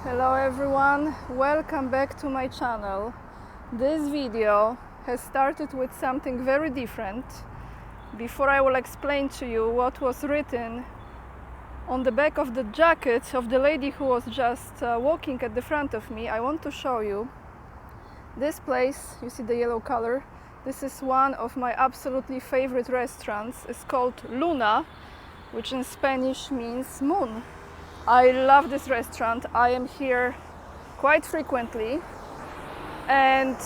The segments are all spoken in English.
Hello everyone, welcome back to my channel. This video has started with something very different. Before I will explain to you what was written on the back of the jacket of the lady who was just walking at the front of me, I want to show you this place. You see the yellow color? This is one of my absolutely favorite restaurants. It's called Luna, which in Spanish means moon. I love this restaurant. I am here quite frequently, and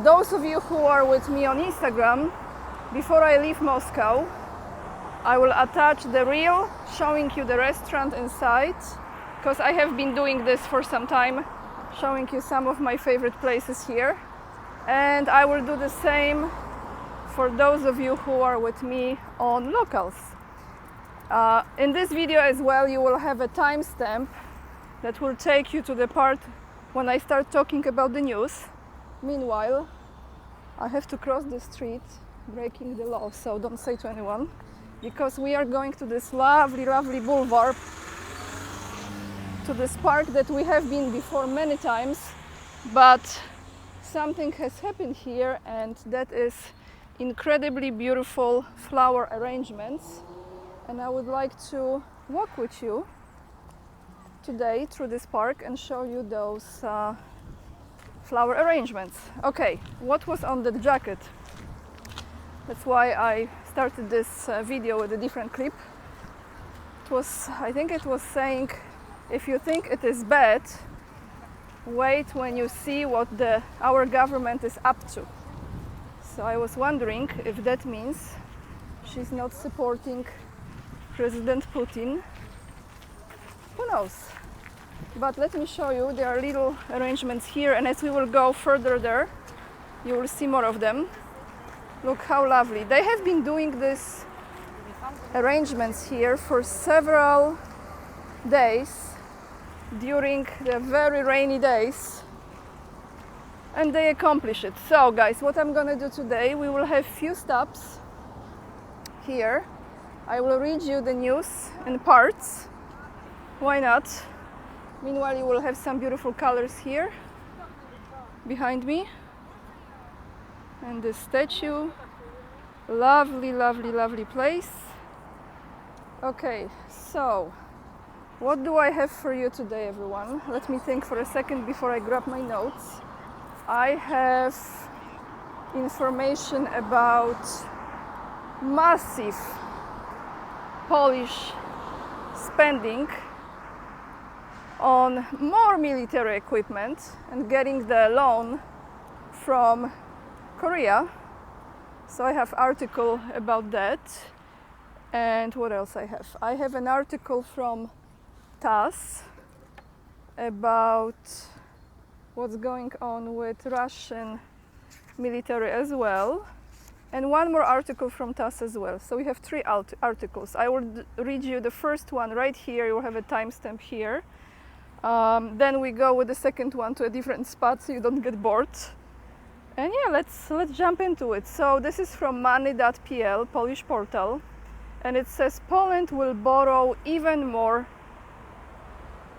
those of you who are with me on Instagram, before I leave Moscow, I will attach the reel showing you the restaurant inside, because I have been doing this for some time, showing you some of my favorite places here, and I will do the same for those of you who are with me on Locals. In this video as well, you will have a timestamp that will take you to the part when I start talking about the news. Meanwhile, I have to cross the street, breaking the law, so don't say to anyone, because we are going to this lovely boulevard, to this park that we have been before many times, but something has happened here, and that is incredibly beautiful flower arrangements. And I would like to walk with you today through this park and show you those flower arrangements. Okay, what was on the jacket? That's why I started this video with a different clip. I think it was saying, if you think it is bad, wait when you see what our government is up to. So I was wondering if that means she's not supporting President Putin. Who knows? But let me show you, there are little arrangements here, and as we will go further there, you will see more of them. Look how lovely. They have been doing these arrangements here for several days during the very rainy days, and they accomplish it. So guys, what I'm gonna do today, we will have few stops here. I will read you the news in parts. Why not? Meanwhile, you will have some beautiful colors here behind me. And the statue. Lovely place. Okay, so what do I have for you today, everyone? Let me think for a second before I grab my notes. I have information about massive Polish spending on more military equipment and getting the loan from Korea. So I have article about that. And what else I have? I have an article from TASS about what's going on with Russian military as well. And one more article from TASS as well. So we have three articles. I will read you the first one right here. You will have a timestamp here. Then we go with the second one to a different spot so you don't get bored. And yeah, let's jump into it. So this is from money.pl, Polish portal. And it says Poland will borrow even more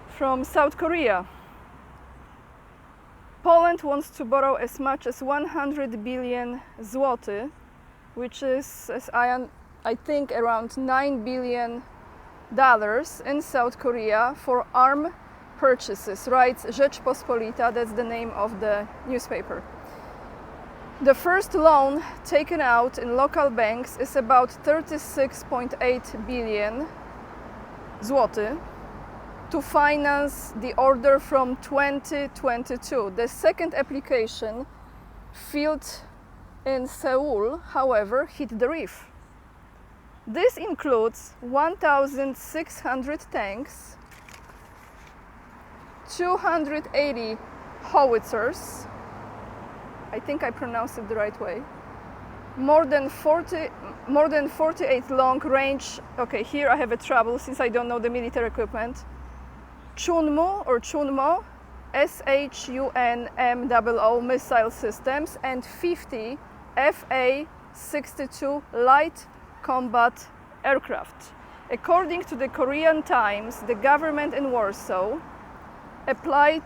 from South Korea. Poland wants to borrow as much as 100 billion zloty, which is, as I think, around $9 billion in South Korea for arm purchases, writes Rzeczpospolita, that's the name of the newspaper. The first loan taken out in local banks is about 36.8 billion zloty. To finance the order from 2022. The second application, filed in Seoul, however, hit the reef. This includes 1,600 tanks, 280 howitzers, I think I pronounced it the right way, more than 48 long-range, okay, here I have a trouble since I don't know the military equipment, Chunmo, SHUNMOO missile systems, and 50 FA-62 light combat aircraft. According to the Korean Times, the government in Warsaw applied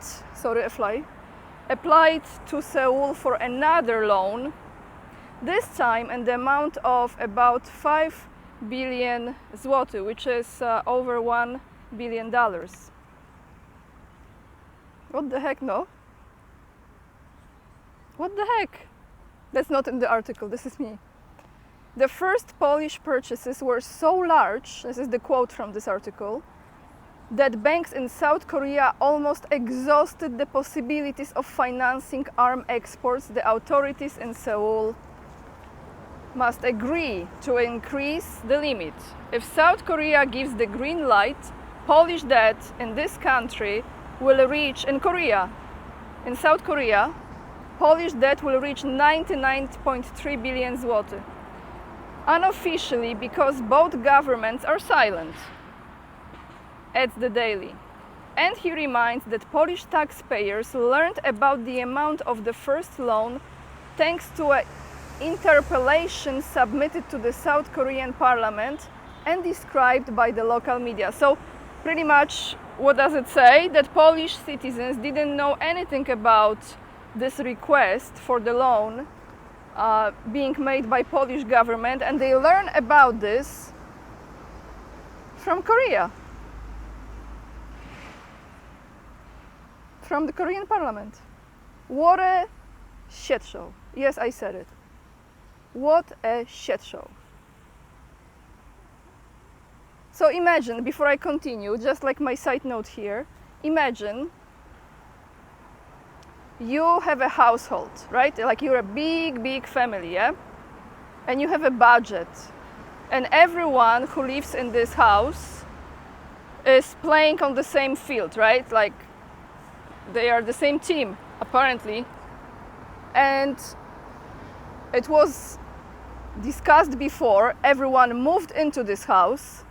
to Seoul for another loan, this time in the amount of about 5 billion zloty, which is over $1 billion. What the heck, no? What the heck? That's not in the article, this is me. The first Polish purchases were so large, this is the quote from this article, that banks in South Korea almost exhausted the possibilities of financing arms exports. The authorities in Seoul must agree to increase the limit. If South Korea gives the green light, Polish debt in this country will reach, in South Korea, Polish debt will reach 99.3 billion zloty. Unofficially, because both governments are silent, adds the Daily. And he reminds that Polish taxpayers learned about the amount of the first loan thanks to an interpellation submitted to the South Korean parliament and described by the local media. So pretty much, what does it say? That Polish citizens didn't know anything about this request for the loan being made by Polish government, and they learn about this from Korea, from the Korean parliament. What a shit show. Yes, I said it. What a shit show. So imagine, before I continue, just like my side note here, imagine you have a household, right? Like you're a big family, yeah? And you have a budget. And everyone who lives in this house is playing on the same field, right? Like they are the same team, apparently. And it was discussed before everyone moved into this house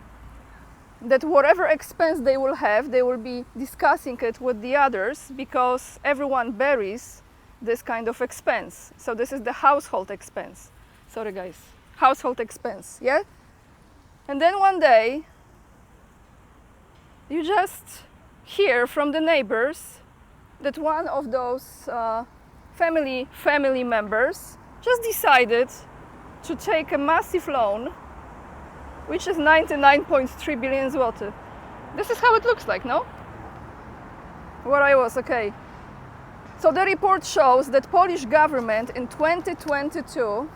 that whatever expense they will have, they will be discussing it with the others because everyone bears this kind of expense. So this is the household expense. Sorry guys, household expense, yeah? And then one day, you just hear from the neighbors that one of those family members just decided to take a massive loan, which is 99.3 billion zloty. This is how it looks like, no? Where I was, okay. So the report shows that Polish government in 2022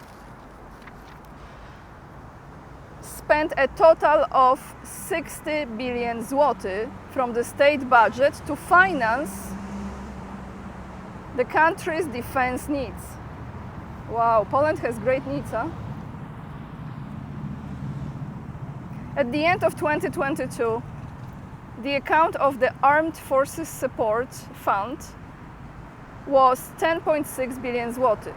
spent a total of 60 billion zloty from the state budget to finance the country's defense needs. Wow, Poland has great needs, huh? At the end of 2022, the account of the Armed Forces Support Fund was 10.6 billion zloty.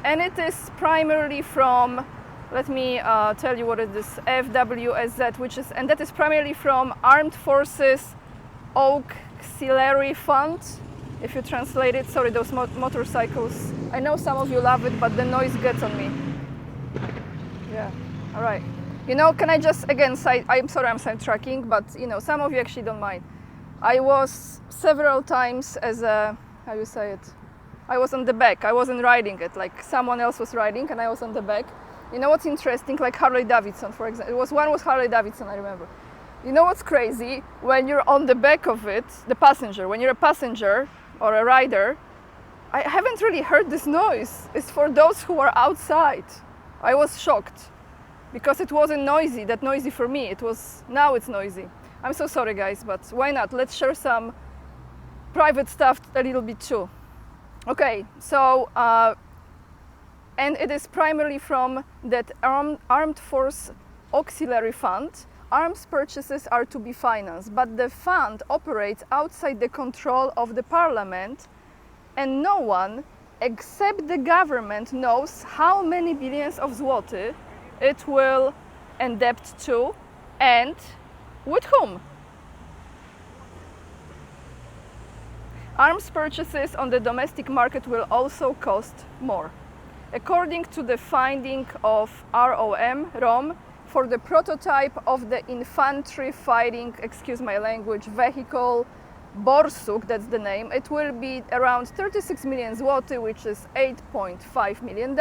And it is primarily from, let me tell you what it is, FWSZ, which is, and that is primarily from Armed Forces Auxiliary Fund. If you translate it, sorry, those motorcycles. I know some of you love it, but the noise gets on me. Yeah, all right. You know, can I just, again, I'm sorry I'm sidetracking, but, you know, some of you actually don't mind. I was several times as a, how you say it? I was on the back. I wasn't riding it. Like, someone else was riding, and I was on the back. You know what's interesting? Like Harley Davidson, for example. One was Harley Davidson, I remember. You know what's crazy? When you're on the back of it, the passenger, when you're a passenger or a rider, I haven't really heard this noise. It's for those who are outside. I was shocked. Because it wasn't noisy, that noisy for me. It was, now it's noisy. I'm so sorry guys, but why not? Let's share some private stuff a little bit too. Okay, so, and it is primarily from that Armed Force Auxiliary Fund. Arms purchases are to be financed, but the fund operates outside the control of the parliament, and no one except the government knows how many billions of zloty it will endebt to, and with whom. Arms purchases on the domestic market will also cost more. According to the finding of ROM, for the prototype of the infantry fighting, excuse my language, vehicle Borsuk, that's the name, it will be around 36 million zloty, which is $8.5 million,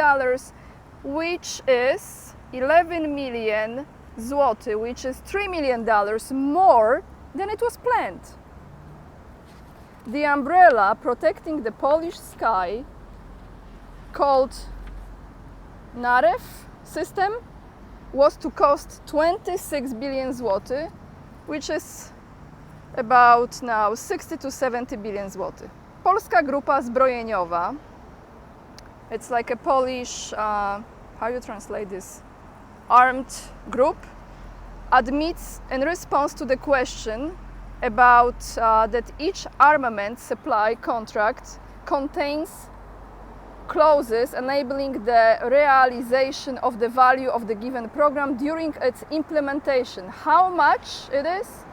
which is 11 million zloty, which is $3 million more than it was planned. The umbrella protecting the Polish sky, called Narew system, was to cost 26 billion zloty, which is about now 60 to 70 billion zloty. Polska Grupa Zbrojeniowa, it's like a Polish, how you translate this, armed group, admits in response to the question about that each armament supply contract contains clauses enabling the realization of the value of the given program during its implementation. How much it is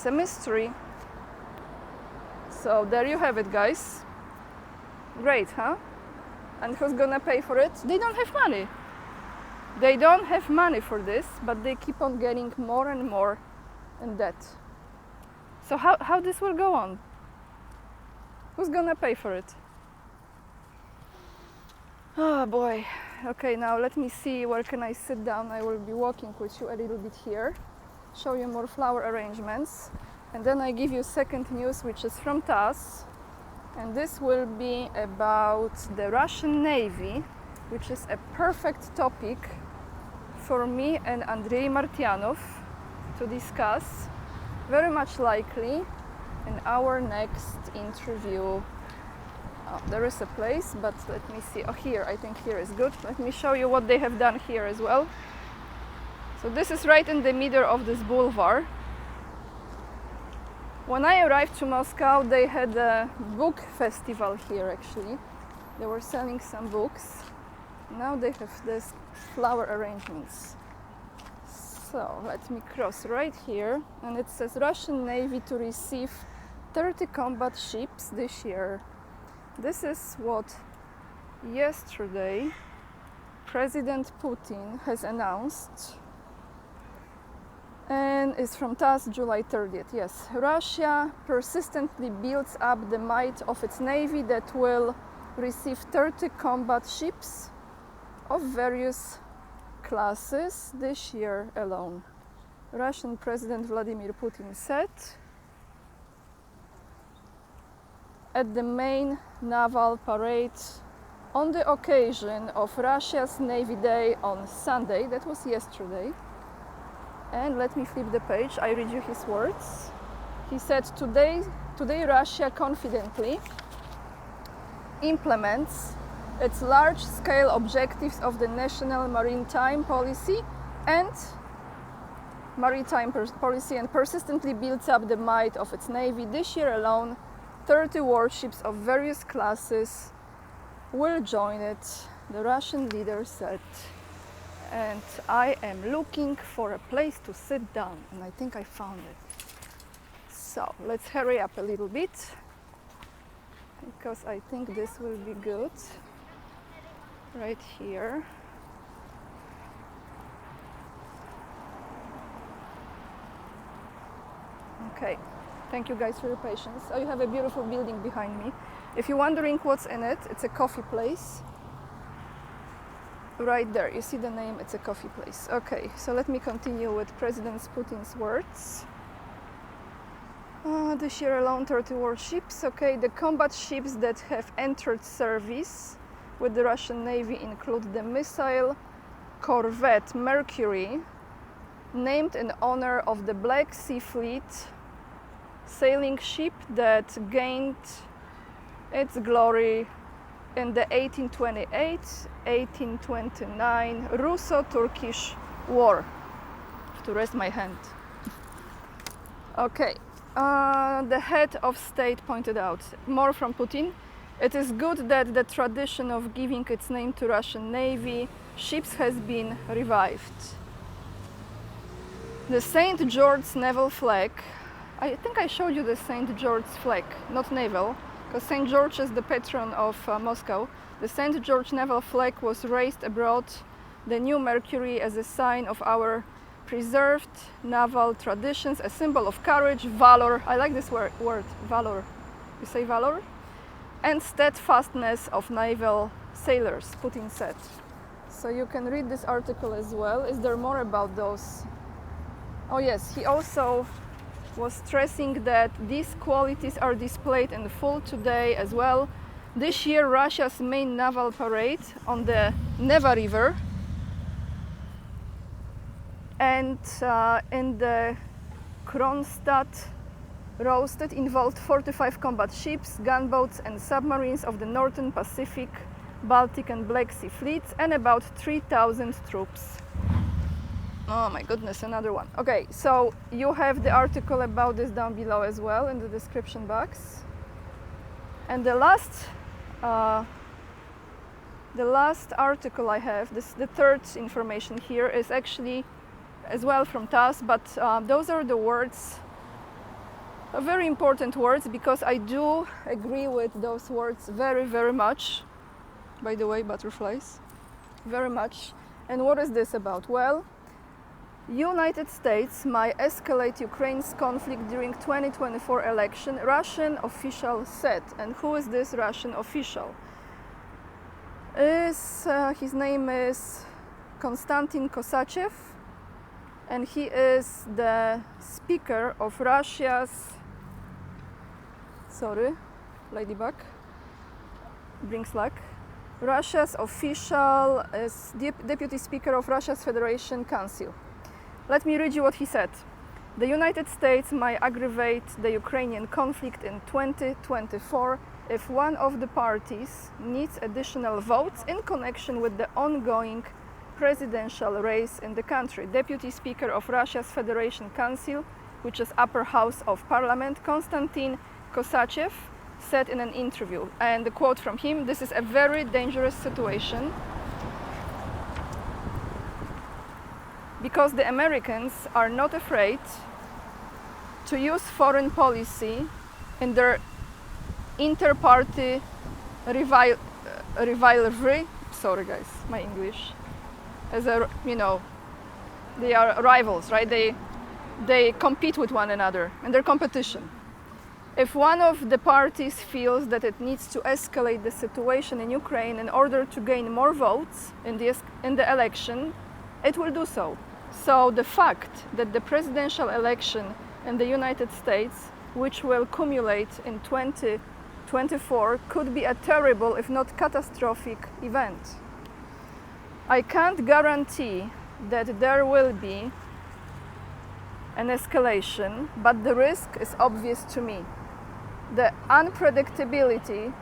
a mystery. So there you have it, guys. Great, huh? And who's gonna pay for it? They don't have money. They don't have money for this, but they keep on getting more and more in debt. So how this will go on? Who's gonna pay for it? Oh boy. Okay, now let me see where can I sit down. I will be walking with you a little bit here, show you more flower arrangements, and then I give you second news, which is from TASS, and this will be about the Russian Navy, which is a perfect topic for me and Andrei Martyanov to discuss, very much likely in our next interview. Oh, there is a place, but let me see. Oh, here, I think here is good. Let me show you what they have done here as well. So this is right in the middle of this boulevard. When I arrived to Moscow, they had a book festival here actually. They were selling some books. Now they have this flower arrangements. So let me cross right here, and it says Russian Navy to receive 30 combat ships this year. This is what yesterday President Putin has announced, and it's from TASS, July 30th. Yes, Russia persistently builds up the might of its navy that will receive 30 combat ships of various classes this year alone. Russian President Vladimir Putin said at the main naval parade on the occasion of Russia's Navy Day on Sunday. That was yesterday. And let me flip the page, I read you his words. He said, today Russia confidently implements its large-scale objectives of the national maritime policy and persistently builds up the might of its navy. This year alone, 30 warships of various classes will join it, the Russian leader said. And I am looking for a place to sit down, and I think I found it. So let's hurry up a little bit, because I think this will be good. Right here. Okay, thank you guys for your patience. Oh, you have a beautiful building behind me. If you're wondering what's in it, it's a coffee place. Right there, you see the name, it's a coffee place. Okay, so let me continue with President Putin's words. This year alone, 30 warships. Okay, the combat ships that have entered service with the Russian Navy include the missile corvette Mercury, named in honor of the Black Sea Fleet sailing ship that gained its glory in the 1828-1829 Russo-Turkish War. To rest my hand. Okay, the head of state pointed out, more from Putin. It is good that the tradition of giving its name to Russian Navy ships has been revived. The St. George's naval flag, I think I showed you the St. George's flag, not naval, because St. George is the patron of Moscow. The St. George naval flag was raised abroad the new Mercury as a sign of our preserved naval traditions, a symbol of courage, valor. I like this word, valor. You say valor? And steadfastness of naval sailors, Putin said. So you can read this article as well. Is there more about those? Oh yes, he also was stressing that these qualities are displayed in full today as well. This year, Russia's main naval parade on the Neva River and in the Kronstadt roasted involved 45 combat ships, gunboats and submarines of the Northern Pacific, Baltic and Black Sea fleets and about 3,000 troops. Oh my goodness, another one. Okay, so you have the article about this down below as well in the description box. And the last article I have, the third information here, is actually as well from TASS, but those are the words, very important words, because I do agree with those words very, very much. By the way, butterflies, very much. And what is this about? Well, United States might escalate Ukraine's conflict during 2024 election, Russian official said. And who is this Russian official? His name is Konstantin Kosachev, and he is the speaker of Russia's, sorry, Ladybug, brings luck. Russia's official is deputy speaker of Russia's Federation Council. Let me read you what he said. The United States might aggravate the Ukrainian conflict in 2024 if one of the parties needs additional votes in connection with the ongoing presidential race in the country. Deputy Speaker of Russia's Federation Council, which is upper house of parliament, Konstantin Kosachev, said in an interview, and the quote from him, "This is a very dangerous situation because the Americans are not afraid to use foreign policy in their inter-party rivalry." Sorry guys, my English. As a, you know, they are rivals, right? They compete with one another in their competition. If one of the parties feels that it needs to escalate the situation in Ukraine in order to gain more votes in the election, it will do so. So the fact that the presidential election in the United States, which will culminate in 2024, could be a terrible, if not catastrophic, event. I can't guarantee that there will be an escalation, but the risk is obvious to me. The unpredictability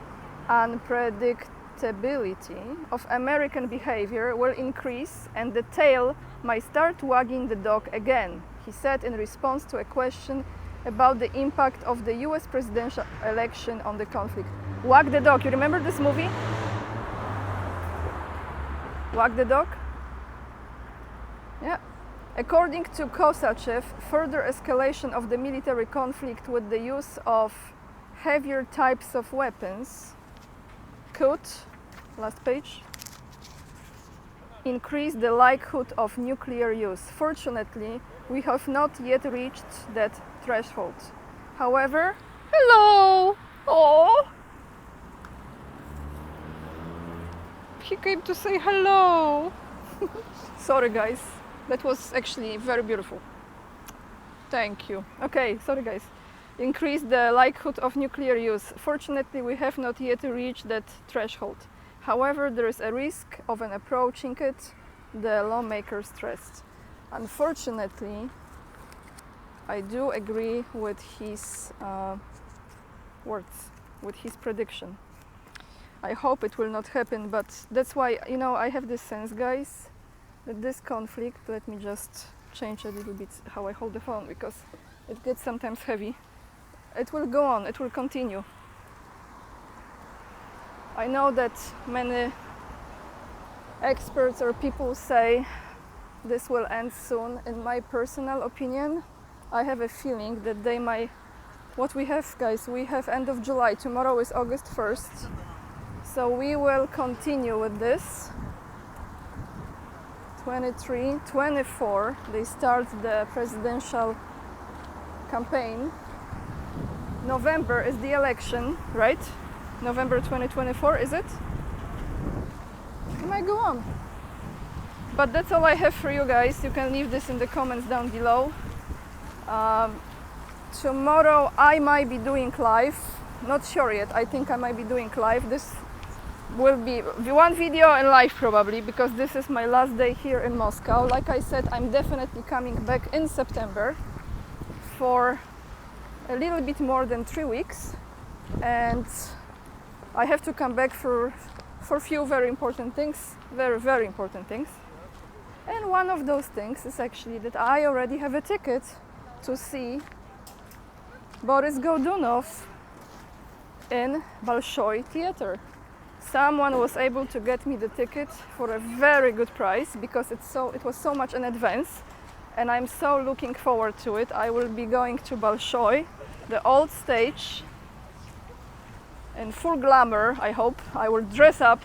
of American behavior will increase and the tail might start wagging the dog again, he said in response to a question about the impact of the US presidential election on the conflict. Wag the dog, you remember this movie? Wag the dog? Yeah. According to Kosachev, further escalation of the military conflict with the use of heavier types of weapons could, last page, increase the likelihood of nuclear use. Fortunately, we have not yet reached that threshold. However, hello! Oh! He came to say hello! Sorry guys, that was actually very beautiful. Thank you. Okay, sorry guys. Increase the likelihood of nuclear use. Fortunately, we have not yet reached that threshold. However, there is a risk of an approaching it, the lawmakers stressed. Unfortunately, I do agree with his words, with his prediction. I hope it will not happen, but that's why, you know, I have this sense, guys, that this conflict, let me just change a little bit how I hold the phone because it gets sometimes heavy. It will go on, it will continue. I know that many experts or people say this will end soon. In my personal opinion, I have a feeling that they might. What we have, guys, we have end of July. Tomorrow is August 1st. So we will continue with this 23, 24, they start the presidential campaign. November is the election, right? November 2024, is it? I might go on. But that's all I have for you guys. You can leave this in the comments down below. Tomorrow I might be doing live. Not sure yet. I think I might be doing live. This will be one video and live probably, because this is my last day here in Moscow. Like I said, I'm definitely coming back in September for a little bit more than 3 weeks, and I have to come back for a few very important things, very important things. And one of those things is actually that I already have a ticket to see Boris Godunov in Bolshoi Theater. Someone was able to get me the ticket for a very good price, because it was so much in advance, and I'm so looking forward to it. I will be going to Bolshoi, the old stage, in full glamour. I hope I will dress up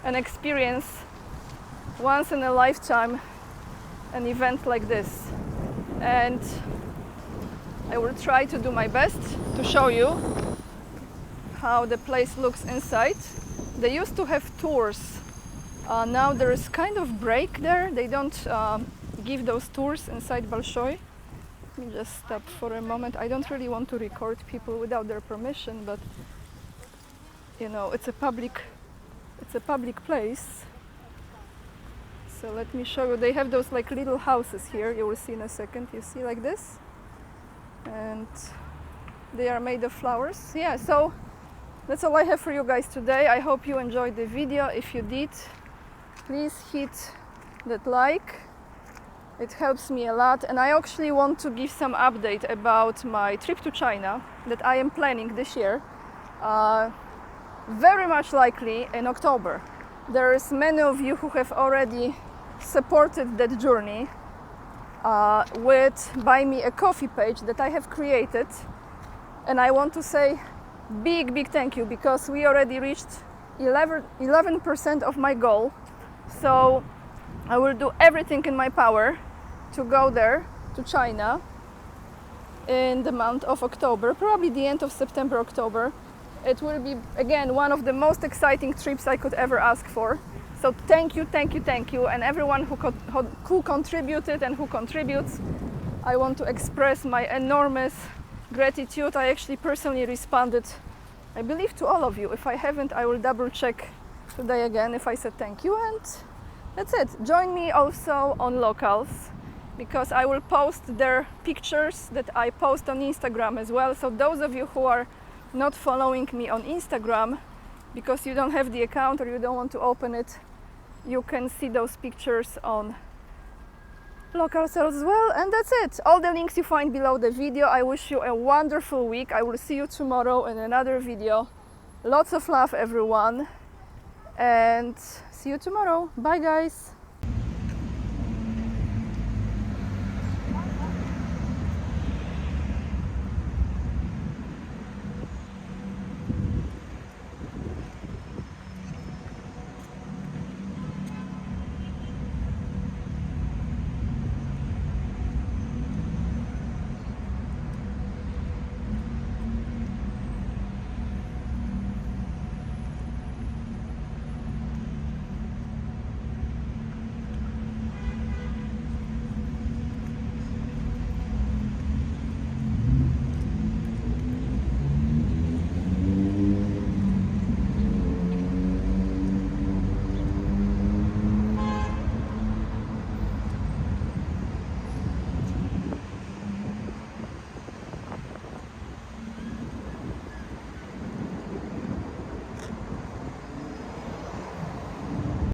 and experience once in a lifetime an event like this, and I will try to do my best to show you how the place looks inside. They used to have tours. Now there is kind of break there. They don't give those tours inside Bolshoi. Let me just stop for a moment. I don't really want to record people without their permission, but you know, it's a public place. So let me show you. They have those like little houses here. You will see in a second. You see like this, and they are made of flowers. Yeah. So that's all I have for you guys today. I hope you enjoyed the video. If you did, please hit that like. It helps me a lot. And I actually want to give some update about my trip to China that I am planning this year. Very much likely in October. There's many of you who have already supported that journey with Buy Me a Coffee page that I have created. And I want to say big thank you, because we already reached 11% of my goal. So I will do everything in my power to go there to China in the month of October, probably the end of September, October. It will be again one of the most exciting trips I could ever ask for. So thank you, and everyone who contributed and who contributes. I want to express my enormous gratitude. I actually personally responded, I believe, to all of you. If I haven't, I will double check today again if I said thank you. And that's it. Join me also on Locals, because I will post their pictures that I post on Instagram as well. So those of you who are not following me on Instagram because you don't have the account or you don't want to open it, you can see those pictures on Locals as well. And that's it. All the links you find below the video. I wish you a wonderful week. I will see you tomorrow in another video. Lots of love, everyone, and see you tomorrow. Bye guys.